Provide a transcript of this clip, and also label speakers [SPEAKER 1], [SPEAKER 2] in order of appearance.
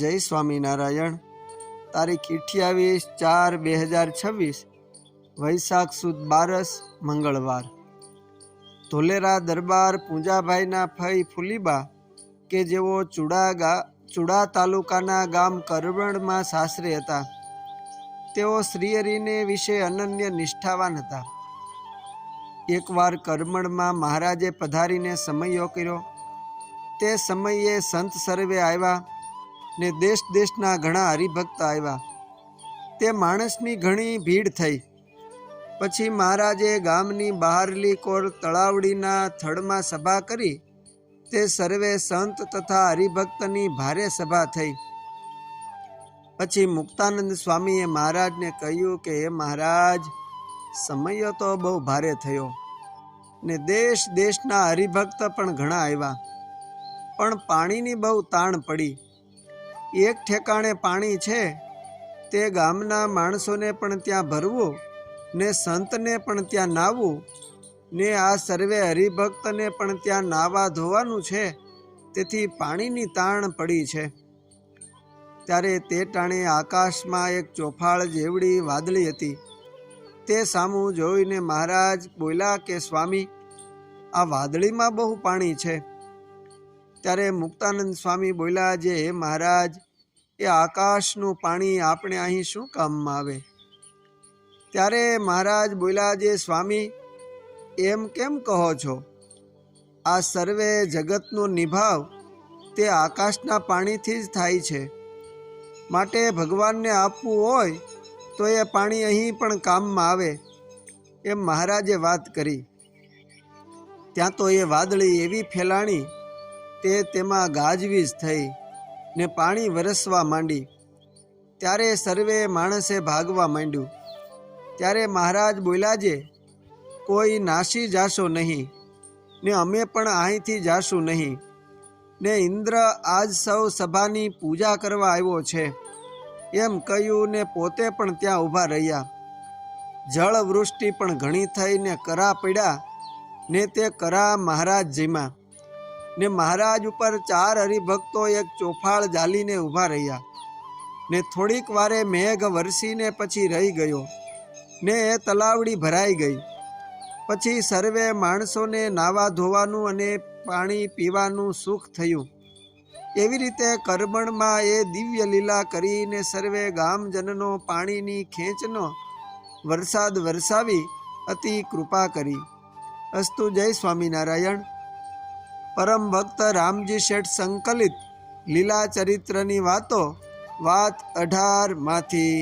[SPEAKER 1] જય સ્વામિનારાયણ। તારીખ 28/4/2026 વૈશાખ સુદ 12 મંગળવાર। ધોલેરા દરબાર પૂંજાભાઈના ફઈ ફુલીબા કે જેઓ ચુડા તાલુકાના ગામ કરબણમાં સાસરે હતા, તેઓ શ્રીહરિને વિશે અનન્ય નિષ્ઠાવાન હતા। એકવાર કરમણમાં મહારાજે પધારીને સમયો કર્યો। તે સમયે સંત સર્વે આવ્યા ને દેશ દેશના ઘણા હરિભક્ત આવ્યા। તે માણસની ઘણી ભીડ થઈ। પછી મહારાજે ગામની બહારલી કોર તળાવડીના થડમાં સભા કરી। તે સર્વે સંત તથા હરિભક્તની ભારે સભા થઈ। પછી મુક્તાનંદ સ્વામીએ મહારાજને કહ્યું કે હે મહારાજ, સમય તો બહુ ભારે થયો ને દેશ દેશના હરિભક્ત પણ ઘણા આવ્યા, પણ પાણીની બહુ તાણ પડી। એક ઠેકાણે પાણી છે, તે ગામના માણસોને પણ ત્યાં ભરવું ને સંતને પણ ત્યાં નાહવું ને આ સર્વે હરિભક્તને પણ ત્યાં નાવા ધોવાનું છે, તેથી પાણીની તાણ પડી છે। ત્યારે તે ટાણે આકાશમાં એક ચોફાળ જેવડી વાદળી હતી। તે સામું જોઈને મહારાજ બોલ્યા કે સ્વામી, આ વાદળીમાં બહુ પાણી છે। ત્યારે મુક્તાનંદ સ્વામી બોલ્યા, જે હે મહારાજ, એ આકાશનું પાણી આપણે અહીં શું કામમાં આવે? ત્યારે મહારાજ બોલ્યા, જે સ્વામી, એમ કેમ કહો છો? આ સર્વે જગતનો નિભાવ તે આકાશના પાણીથી જ થાય છે, માટે ભગવાનને આપવું હોય તો એ પાણી અહીં પણ કામમાં આવે, એમ મહારાજે વાત કરી। ત્યાં તો એ વાદળી એવી ફેલાણી, તેમાં ગાજવીજ થઈ ને પાણી વરસવા માંડી। ત્યારે સર્વે માણસે ભાગવા માંડ્યું। ત્યારે મહારાજ બોલ્યા, જે કોઈ નાસી જાશો નહીં ને અમે પણ અહીંથી જાશું નહીં ને ઇન્દ્ર આજ સૌ સભાની પૂજા કરવા આવ્યો છે, એમ કહ્યું ને પોતે પણ ત્યાં ઊભા રહ્યા। જળ વૃષ્ટિ પણ ઘણી થઈ ને કરા પડ્યા ને તે કરા મહારાજ જીમાં ને મહારાજ ઉપર 4 હરિભક્તો એક ચોફાળ ઝાલીને ઊભા રહ્યા ને થોડીક વારે મેઘ વરસીને પછી રહી ગયો ને એ તલાવડી ભરાઈ ગઈ। પછી સર્વે માણસોને નાવા ધોવાનું અને પાણી પીવાનું સુખ થયું। એવી રીતે કરમણમાં એ દિવ્ય લીલા કરીને સર્વે ગામજનનો પાણીની ખેંચનો વરસાદ વરસાવી અતિ કૃપા કરી। અસ્તુ જય સ્વામિનારાયણ। પરમ ભક્ત રામજી શેઠ સંકલિત લીલા ચરિત્રની વાતો વાત 18 માંથી।